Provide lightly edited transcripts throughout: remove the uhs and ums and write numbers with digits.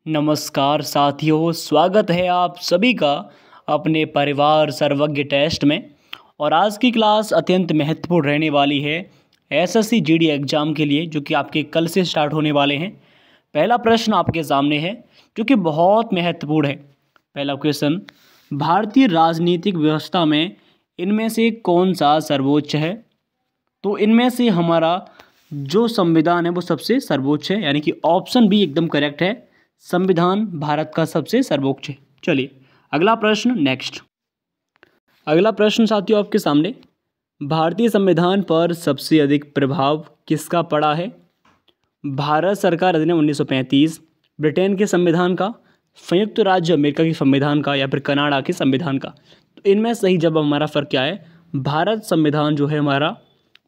नमस्कार साथियों, स्वागत है आप सभी का अपने परिवार सर्वज्ञ टेस्ट में। और आज की क्लास अत्यंत महत्वपूर्ण रहने वाली है एसएससी जीडी एग्ज़ाम के लिए, जो कि आपके कल से स्टार्ट होने वाले हैं। पहला प्रश्न आपके सामने है जो कि बहुत महत्वपूर्ण है। पहला क्वेश्चन, भारतीय राजनीतिक व्यवस्था में इनमें से कौन सा सर्वोच्च है? तो इनमें से हमारा जो संविधान है वो सबसे सर्वोच्च है, यानी कि ऑप्शन बी एकदम करेक्ट है। संविधान भारत का सबसे सर्वोच्च है। चलिए अगला प्रश्न नेक्स्ट। अगला प्रश्न साथियों आपके सामने, भारतीय संविधान पर सबसे अधिक प्रभाव किसका पड़ा है? भारत सरकार अधिनियम 1935, ब्रिटेन के संविधान का, संयुक्त राज्य अमेरिका के संविधान का, या फिर कनाडा के संविधान का? तो इनमें सही जवाब हमारा फर्क क्या है? भारत संविधान जो है हमारा,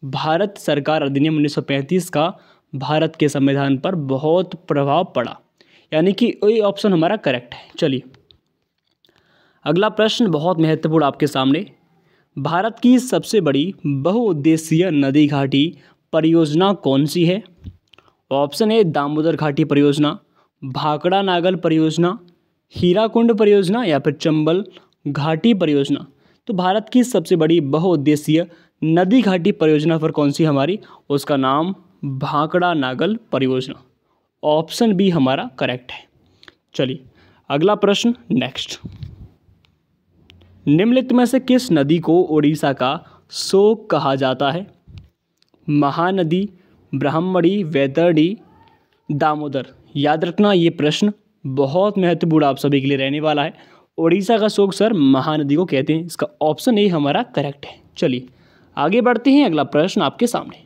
भारत सरकार अधिनियम 1935 का भारत के संविधान पर बहुत प्रभाव पड़ा, यानी कि ये ऑप्शन हमारा करेक्ट है। चलिए अगला प्रश्न बहुत महत्वपूर्ण आपके सामने, भारत की सबसे बड़ी बहुउद्देशीय नदी घाटी परियोजना कौन सी है? ऑप्शन ए दामोदर घाटी परियोजना, भाखड़ा नागल परियोजना, हीराकुंड परियोजना, या फिर चंबल घाटी परियोजना? तो भारत की सबसे बड़ी बहुउद्देशीय नदी घाटी परियोजना पर कौन सी हमारी, उसका नाम भाखड़ा नागल परियोजना। ऑप्शन बी हमारा करेक्ट है। चलिए अगला प्रश्न नेक्स्ट। निम्नलिखित में से किस नदी को उड़ीसा का शोक कहा जाता है? महानदी, ब्राह्मणी, वैतरणी, दामोदर? याद रखना ये प्रश्न बहुत महत्वपूर्ण आप सभी के लिए रहने वाला है। उड़ीसा का शोक सर महानदी को कहते हैं। इसका ऑप्शन ए हमारा करेक्ट है। चलिए आगे बढ़ते हैं। अगला प्रश्न आपके सामने,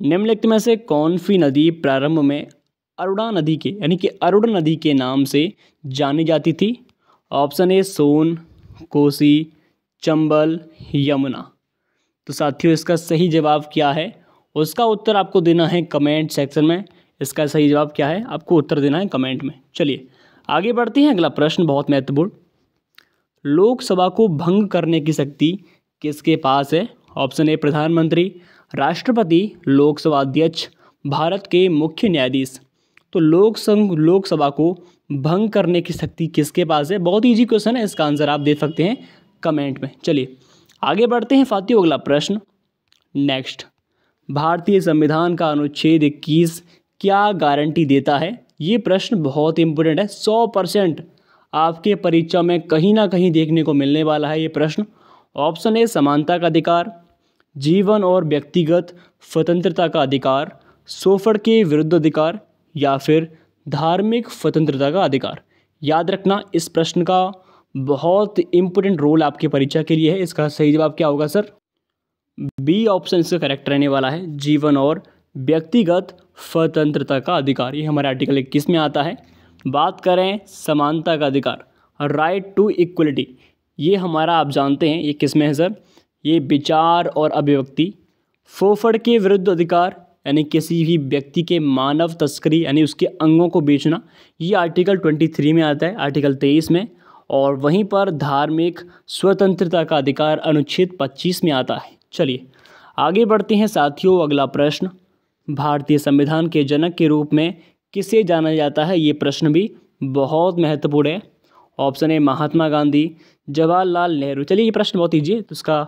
निम्नलिखित में से कौन सी नदी प्रारंभ में अरुणा नदी के, यानी कि अरुण नदी के नाम से जानी जाती थी? ऑप्शन ए सोन, कोसी, चंबल, यमुना? तो साथियों इसका सही जवाब क्या है, उसका उत्तर आपको देना है कमेंट सेक्शन में। इसका सही जवाब क्या है आपको उत्तर देना है कमेंट में। चलिए आगे बढ़ते हैं। अगला प्रश्न बहुत महत्वपूर्ण, लोकसभा को भंग करने की शक्ति किसके पास है? ऑप्शन ए प्रधानमंत्री, राष्ट्रपति, लोकसभा अध्यक्ष, भारत के मुख्य न्यायाधीश? तो लोकसभा को भंग करने की शक्ति किसके पास है? बहुत इजी क्वेश्चन है, इसका आंसर आप दे सकते हैं कमेंट में। चलिए आगे बढ़ते हैं साथियों। अगला प्रश्न नेक्स्ट, भारतीय संविधान का अनुच्छेद 21 क्या गारंटी देता है? ये प्रश्न बहुत इंपॉर्टेंट है, 100% आपके परीक्षा में कहीं ना कहीं देखने को मिलने वाला है ये प्रश्न। ऑप्शन ए समानता का अधिकार, जीवन और व्यक्तिगत स्वतंत्रता का अधिकार, शोषण के विरुद्ध अधिकार, या फिर धार्मिक स्वतंत्रता का अधिकार? याद रखना इस प्रश्न का बहुत इंपॉर्टेंट रोल आपकी परीक्षा के लिए है। इसका सही जवाब क्या होगा सर? बी ऑप्शन इसका करेक्ट रहने वाला है, जीवन और व्यक्तिगत स्वतंत्रता का अधिकार। ये हमारे आर्टिकल 21 में आता है। बात करें समानता का अधिकार, राइट टू इक्वलिटी, ये हमारा आप जानते हैं ये किस में है सर? ये विचार और अभिव्यक्ति। शोषण के विरुद्ध अधिकार, यानी किसी भी व्यक्ति के मानव तस्करी यानी उसके अंगों को बेचना, ये आर्टिकल 23 में आता है, आर्टिकल 23 में। और वहीं पर धार्मिक स्वतंत्रता का अधिकार अनुच्छेद 25 में आता है। चलिए आगे बढ़ते हैं साथियों। अगला प्रश्न, भारतीय संविधान के जनक के रूप में किसे जाना जाता है? ये प्रश्न भी बहुत महत्वपूर्ण है। Option A Mahatma Gandhi, Jawaharlal Nehru? चलिए ये प्रश्न बहुत ईजी है, तो इसका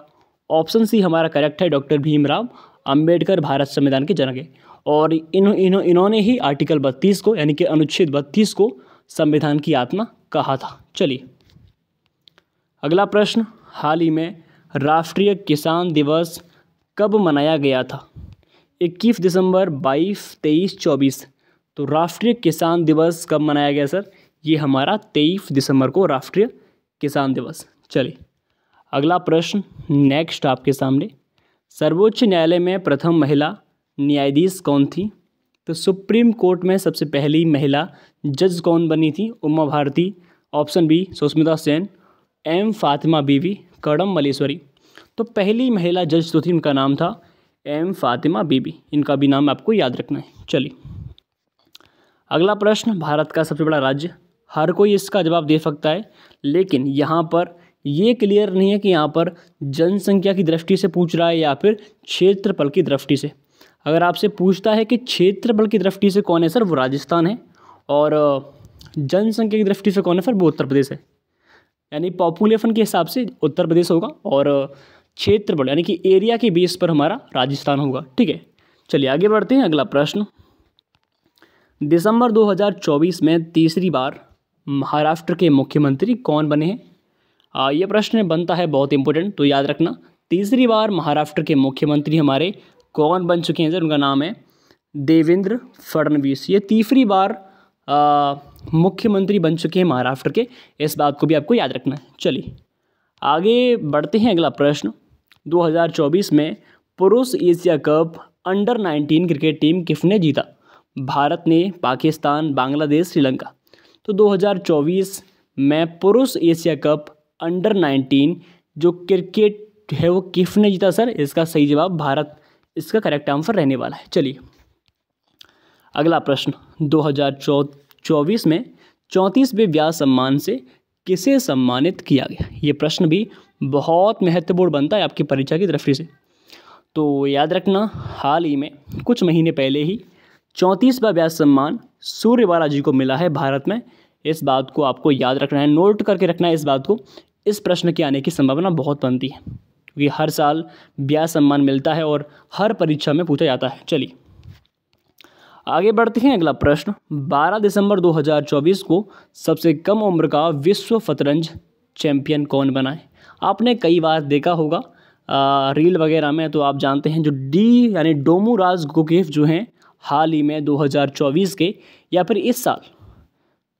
ऑप्शन सी हमारा करेक्ट है, डॉक्टर भीमराव अंबेडकर भारत संविधान के जनक है। और इन्होंने ही आर्टिकल 32 को, यानी कि अनुच्छेद 32 को संविधान की आत्मा कहा था। चलिए अगला प्रश्न, हाल ही में राष्ट्रीय किसान दिवस कब मनाया गया था? 21 दिसंबर, 22, 23, 24? तो राष्ट्रीय किसान दिवस कब मनाया गया सर? ये हमारा 23 दिसंबर को राष्ट्रीय किसान दिवस। चलिए अगला प्रश्न नेक्स्ट आपके सामने, सर्वोच्च न्यायालय में प्रथम महिला न्यायाधीश कौन थी? तो सुप्रीम कोर्ट में सबसे पहली महिला जज कौन बनी थी? Uma Bharti, option B Sushmita Sen, M Fatima Beevi, Karnam Malleswari? तो पहली महिला जज तो थी, उनका नाम था एम फातिमा बीवी। इनका भी नाम आपको याद रखना है। चलिए अगला प्रश्न, भारत का सबसे बड़ा राज्य? हर कोई इसका जवाब दे सकता है, लेकिन यहाँ पर ये क्लियर नहीं है कि यहाँ पर जनसंख्या की दृष्टि से पूछ रहा है या फिर क्षेत्रफल की दृष्टि से। अगर आपसे पूछता है कि क्षेत्रफल की दृष्टि से कौन है सर, वो राजस्थान है, और जनसंख्या की दृष्टि से कौन है सर, वो उत्तर प्रदेश है। यानी पॉपुलेशन के हिसाब से उत्तर प्रदेश होगा, और क्षेत्रफल यानी कि एरिया के बेस पर हमारा राजस्थान होगा। ठीक है, चलिए आगे बढ़ते हैं। अगला प्रश्न, दिसंबर 2024 में तीसरी बार महाराष्ट्र के मुख्यमंत्री कौन बने हैं? ये प्रश्न बनता है बहुत इंपॉर्टेंट, तो याद रखना, तीसरी बार महाराष्ट्र के मुख्यमंत्री हमारे कौन बन चुके हैं सर? उनका नाम है देवेंद्र फडणवीस। ये तीसरी बार मुख्यमंत्री बन चुके हैं महाराष्ट्र के, इस बात को भी आपको याद रखना है। चलिए आगे बढ़ते हैं। अगला प्रश्न, 2024 में पुरुष Asia cup under-19 cricket team किसने जीता? भारत ने, पाकिस्तान, बांग्लादेश, श्रीलंका। तो 2024 में पुरुष एशिया कप अंडर-19 जो क्रिकेट है वो किसने जीता सर? इसका सही जवाब भारत, इसका करेक्ट आंसर रहने वाला है। चलिए अगला प्रश्न, 2024 में 34वें व्यास सम्मान से किसे सम्मानित किया गया? ये प्रश्न भी बहुत महत्वपूर्ण बनता है आपकी परीक्षा की दृष्टि से। तो याद रखना, हाल ही में कुछ महीने पहले ही 34वां व्यास सम्मान सूर्य बालाजी को मिला है भारत में। इस बात को आपको याद रखना है, नोट करके रखना है इस बात को। इस प्रश्न के आने की संभावना बहुत बनती है, क्योंकि हर साल व्यास सम्मान मिलता है और हर परीक्षा में पूछा जाता है। चलिए आगे बढ़ते हैं। अगला प्रश्न, 12 दिसंबर 2024 को सबसे कम उम्र का विश्व शतरंज चैंपियन कौन बना है? आपने कई बार देखा होगा रील वगैरह में, तो आप जानते हैं जो डी यानी डोमूराज गोकेफ जो हैं, हाल ही में 2024 के या फिर इस साल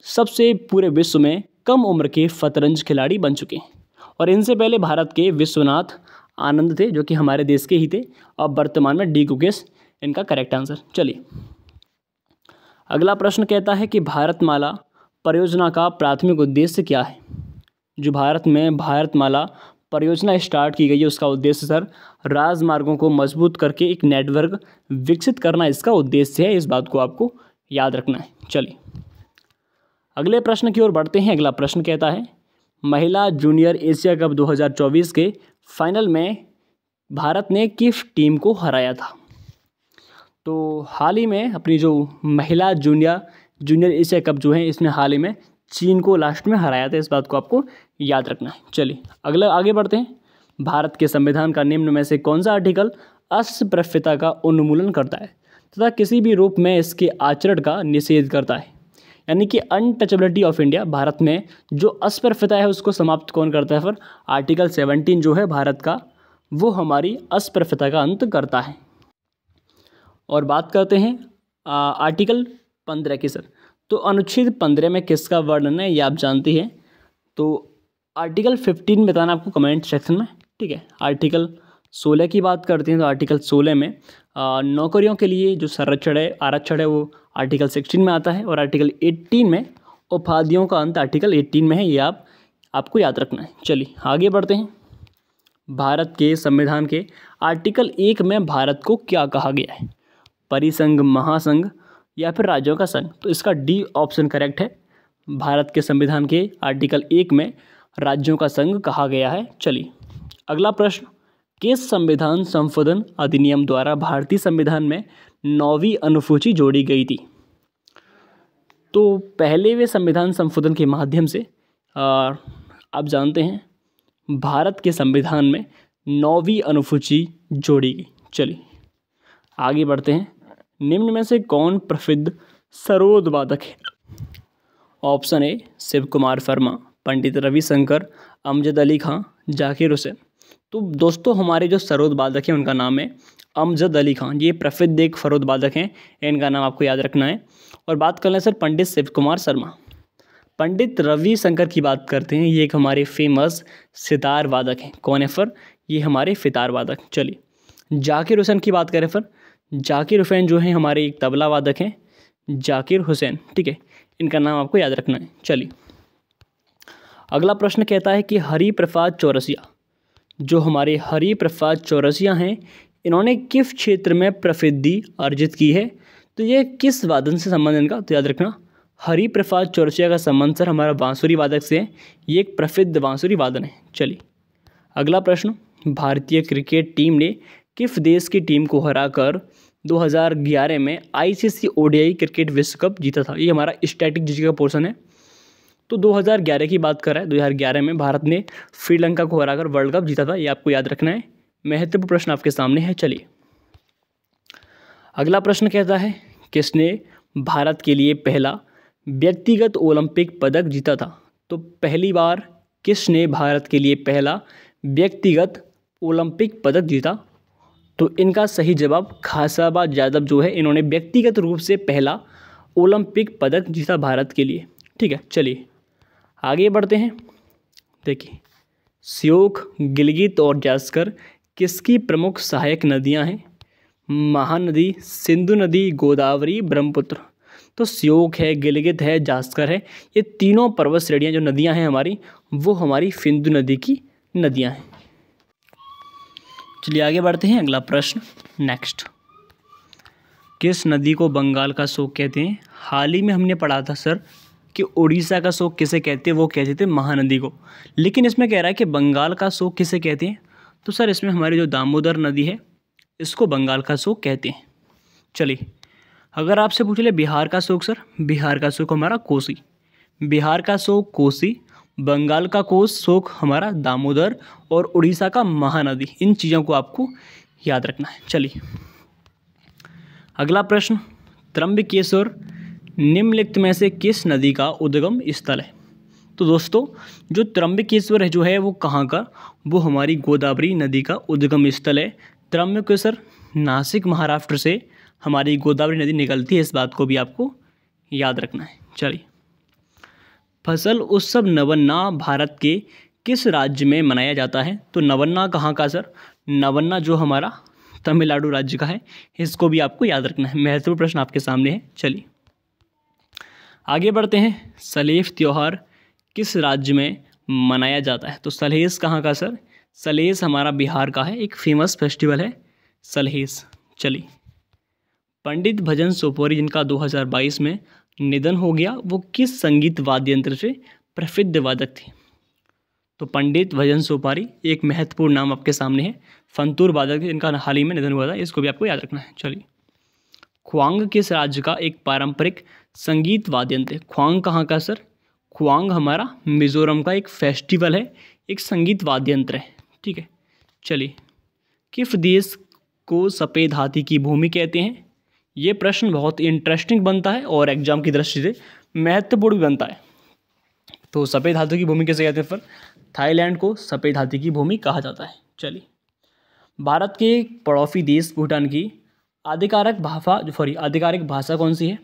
सबसे पूरे विश्व में कम उम्र के शतरंज खिलाड़ी बन चुके हैं। और इनसे पहले भारत के विश्वनाथ आनंद थे, जो कि हमारे देश के ही थे। अब वर्तमान में डी गुकेश इनका करेक्ट आंसर। चलिए अगला प्रश्न कहता है कि भारतमाला परियोजना का प्राथमिक उद्देश्य क्या है? जो भारत में भारतमाला परियोजना स्टार्ट की गई है, उसका उद्देश्य सर राजमार्गों को मजबूत करके एक नेटवर्क विकसित करना इसका उद्देश्य है। इस बात को आपको याद रखना है। चलिए अगले प्रश्न की ओर बढ़ते हैं। अगला प्रश्न कहता है, महिला जूनियर एशिया कप 2024 के फाइनल में भारत ने किस टीम को हराया था? तो हाल ही में अपनी जो महिला जूनियर एशिया कप जो है, इसमें हाल ही में चीन को लास्ट में हराया था। इस बात को आपको याद रखना है। चलिए अगला आगे बढ़ते हैं। भारत के संविधान का निम्न में से कौन सा आर्टिकल अस्पृश्यता का उन्मूलन करता है तथा किसी भी रूप में इसके आचरण का निषेध करता है? यानी कि अनटचेबिलिटी ऑफ इंडिया, भारत में जो अस्पृश्यता है उसको समाप्त कौन करता है? फिर आर्टिकल 17 जो है भारत का, वो हमारी अस्पृश्यता का अंत करता है। और बात करते हैं आर्टिकल 15 की सर। तो अनुच्छेद 15 में किसका वर्णन है, ये आप जानते हैं। तो आर्टिकल 15 बताना आपको कमेंट सेक्शन में। ठीक है, आर्टिकल 16 की बात करते हैं। तो आर्टिकल 16 में नौकरियों के लिए जो आरक्षण है वो आर्टिकल 16 में आता है। और आर्टिकल 18 में उपाधियों का अंत आर्टिकल 18 में है, ये आपको याद रखना है। चलिए आगे बढ़ते हैं। भारत के संविधान के आर्टिकल 1 में भारत को क्या कहा गया है? परिसंघ, महासंघ या फिर राज्यों का संघ? तो इसका डी ऑप्शन करेक्ट है। भारत के संविधान के आर्टिकल 1 में राज्यों का संघ कहा गया है। चलिए अगला प्रश्न, किस संविधान संशोधन अधिनियम द्वारा भारतीय संविधान में 9वीं अनुसूची जोड़ी गई थी? तो पहले वे संविधान संशोधन के माध्यम से आप जानते हैं भारत के संविधान में 9वीं अनुसूची जोड़ी गई। चलिए आगे बढ़ते हैं। निम्न में से कौन प्रसिद्ध सरोद वादक है? ऑप्शन ए शिव कुमार शर्मा, पंडित रविशंकर, अमजद अली खां, जाकिर हुसैन। तो दोस्तों हमारे जो सरोद वादक हैं उनका नाम है अमजद अली खां। ये प्रसिद्ध एक सरोद वादक हैं, इनका नाम आपको याद रखना है। और बात कर लें सर पंडित शिव कुमार शर्मा। पंडित रविशंकर की बात करते हैं, ये एक हमारे फेमस सितार वादक हैं। कौन है सर? ये हमारे सितार वादक। चलिए जाकिर हुसैन की बात करें सर, जाकिर हुसैन जो है हमारे एक तबला वादक हैं, जाकिर हुसैन। ठीक है, इनका नाम आपको याद रखना है। चलिए अगला प्रश्न कहता है कि हरिप्रसाद चौरसिया, जो हमारे हरिप्रसाद चौरसिया हैं, इन्होंने किस क्षेत्र में प्रसिद्धि अर्जित की है? तो ये किस वादन से संबंध इनका? तो याद रखना हरिप्रसाद चौरसिया का संबंध सर हमारा बांसुरी वादक से है। ये एक प्रसिद्ध बांसुरी वादन है। चलिए अगला प्रश्न, भारतीय क्रिकेट टीम ने किस देश की टीम को हराकर 2011 में ICC ODI क्रिकेट विश्व कप जीता था। ये हमारा स्टैटिक जीके का पोर्शन है। तो 2011 की बात कर रहा है। 2011 में भारत ने श्रीलंका को हराकर वर्ल्ड कप जीता था, ये आपको याद रखना है। महत्वपूर्ण प्रश्न आपके सामने है। चलिए अगला प्रश्न कहता है, किसने भारत के लिए पहला व्यक्तिगत ओलंपिक पदक जीता था? तो पहली बार किसने भारत के लिए पहला व्यक्तिगत ओलंपिक पदक जीता? तो इनका सही जवाब खासाबाद यादव जो है, इन्होंने व्यक्तिगत रूप से पहला ओलंपिक पदक जीता भारत के लिए। ठीक है, चलिए आगे बढ़ते हैं। देखिए, श्योक, गिलगित और जास्कर किसकी प्रमुख सहायक नदियां हैं? महानदी, सिंधु नदी, गोदावरी, ब्रह्मपुत्र। तो श्योक है, गिलगित है, जास्कर है, ये तीनों पर्वत श्रेणियाँ जो नदियां हैं हमारी, वो हमारी सिंधु नदी की नदियां हैं। चलिए आगे बढ़ते हैं। अगला प्रश्न नेक्स्ट, किस नदी को बंगाल का शोक कहते हैं? हाल ही में हमने पढ़ा था सर कि उड़ीसा का शोक किसे कहते हैं, वो कहते थे महानदी को। लेकिन इसमें कह रहा है कि बंगाल का शोक किसे कहते हैं, तो सर इसमें हमारी जो दामोदर नदी है इसको बंगाल का शोक कहते हैं। चलिए अगर आपसे पूछ ले बिहार का शोक, सर बिहार का शोक हमारा कोसी, बिहार का शोक कोसी, बंगाल का शोक हमारा दामोदर और उड़ीसा का महानदी। इन चीज़ों को आपको याद रखना है। चलिए अगला प्रश्न, त्र्यंबकेश्वर निम्नलिखित में से किस नदी का उद्गम स्थल है? तो दोस्तों जो त्र्यंबकेश्वर है जो है वो कहाँ का, वो हमारी गोदावरी नदी का उद्गम स्थल है। त्र्यंबकेश्वर नासिक महाराष्ट्र से हमारी गोदावरी नदी निकलती है, इस बात को भी आपको याद रखना है। चलिए, फसल उत्सव नवन्ना भारत के किस राज्य में मनाया जाता है? तो नवन्ना कहाँ का सर? नवन्ना जो हमारा तमिलनाडु राज्य का है, इसको भी आपको याद रखना है। महत्वपूर्ण प्रश्न आपके सामने है। चलिए आगे बढ़ते हैं। सलेश त्यौहार किस राज्य में मनाया जाता है? तो सलहेस कहाँ का सर? सलहेस हमारा बिहार का है, एक फेमस फेस्टिवल है सलहेस। चलिए, पंडित भजन सोपारी जिनका 2022 में निधन हो गया, वो किस संगीत वाद्य यंत्र से प्रसिद्ध वादक थे? तो पंडित भजन सोपारी एक महत्वपूर्ण नाम आपके सामने है, फंतूर वादक, इनका हाल ही में निधन हुआ था, इसको भी आपको याद रखना है। चलिए, ख्वांग किस राज्य का एक पारंपरिक संगीत वाद्य यंत्र है? ख्वांग कहाँ का सर? ख्वांग हमारा मिजोरम का एक फेस्टिवल है, एक संगीत वाद्य यंत्र है। ठीक है, चलिए, किस देश को सफ़ेद हाथी की भूमि कहते हैं? ये प्रश्न बहुत इंटरेस्टिंग बनता है और एग्जाम की दृष्टि से महत्वपूर्ण भी बनता है। तो सफ़ेद हाथी की भूमि कैसे कहते हैं? फिर थाईलैंड को सफ़ेद हाथी की भूमि कहा जाता है। चलिए, भारत के पड़ोसी देश भूटान की आधिकारिक भाषा कौन सी है?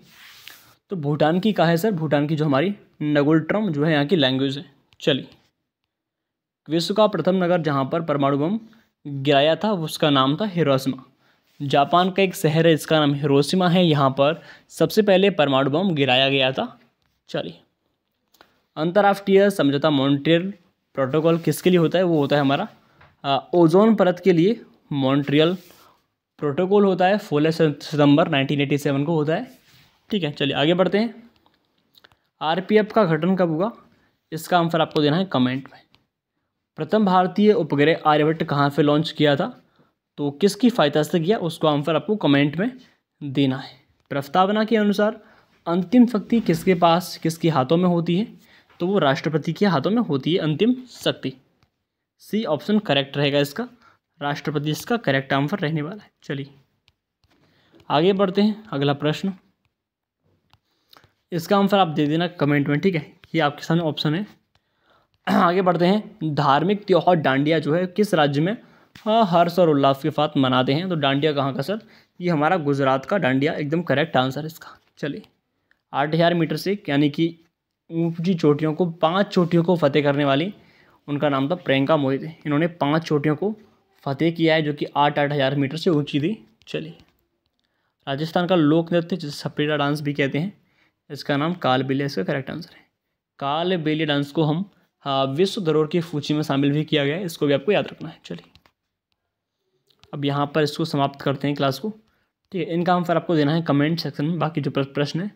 तो भूटान की कहा है सर? भूटान की जो हमारी नगुल्ट्रम जो है यहाँ की लैंग्वेज है। चलिए, विश्व का प्रथम नगर जहाँ पर परमाणु बम गिराया था उसका नाम था हिरोशिमा। जापान का एक शहर है, इसका नाम हिरोशिमा है, यहाँ पर सबसे पहले परमाणु बम गिराया गया था। चलिए, अंतर्राष्ट्रीय समझौता मॉन्ट्रियल प्रोटोकॉल किसके लिए होता है? वो होता है हमारा ओजोन परत के लिए मॉन्ट्रियल प्रोटोकॉल होता है, 16 सितंबर 1987 को होता है। ठीक है, चलिए आगे बढ़ते हैं। RPF का गठन कब हुआ? इसका आंसर आपको देना है कमेंट में। प्रथम भारतीय उपग्रह आर्यभट्ट कहाँ से लॉन्च किया था? तो किसकी सहायता से किया, उसको आंसर आपको कमेंट में देना है। प्रस्तावना के अनुसार अंतिम शक्ति किसके पास, किसके हाथों में होती है? तो वो राष्ट्रपति के हाथों में होती है अंतिम शक्ति। सी ऑप्शन करेक्ट रहेगा इसका, राष्ट्रपति इसका करेक्ट आंसर रहने वाला है। चलिए आगे बढ़ते हैं। अगला प्रश्न, इसका आंसर आप दे देना कमेंट में। ठीक है, ये आपके सामने ऑप्शन है। आगे बढ़ते हैं। धार्मिक त्योहार डांडिया जो है किस राज्य में हर्ष और उल्लास के साथ मनाते हैं? तो डांडिया कहाँ का सर? ये हमारा गुजरात का डांडिया एकदम करेक्ट आंसर है इसका। चलिए, 8000 मीटर से यानी कि ऊंची चोटियों को 5 चोटियों को फतेह करने वाली, उनका नाम था प्रियंका मोहिते। इन्होंने 5 चोटियों को फतेह किया है जो कि 8-8 हज़ार मीटर से ऊंची थी। चलिए, राजस्थान का लोक नृत्य जिसे सपेटा डांस भी कहते हैं, इसका नाम कालबेलिया इसका करेक्ट आंसर है। कालबेलिया डांस को हम विश्व धरोहर की सूची में शामिल भी किया गया है, इसको भी आपको याद रखना है। चलिए, अब यहाँ पर इसको समाप्त करते हैं क्लास को। ठीक है, इनका आंसर आपको देना है कमेंट सेक्शन में। बाकी जो प्रश्न है,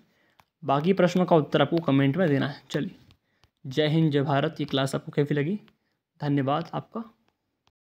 बाकी प्रश्नों का उत्तर आपको कमेंट में देना है। चलिए, जय हिंद जय भारत। ये क्लास आपको कैसी लगी? धन्यवाद आपका।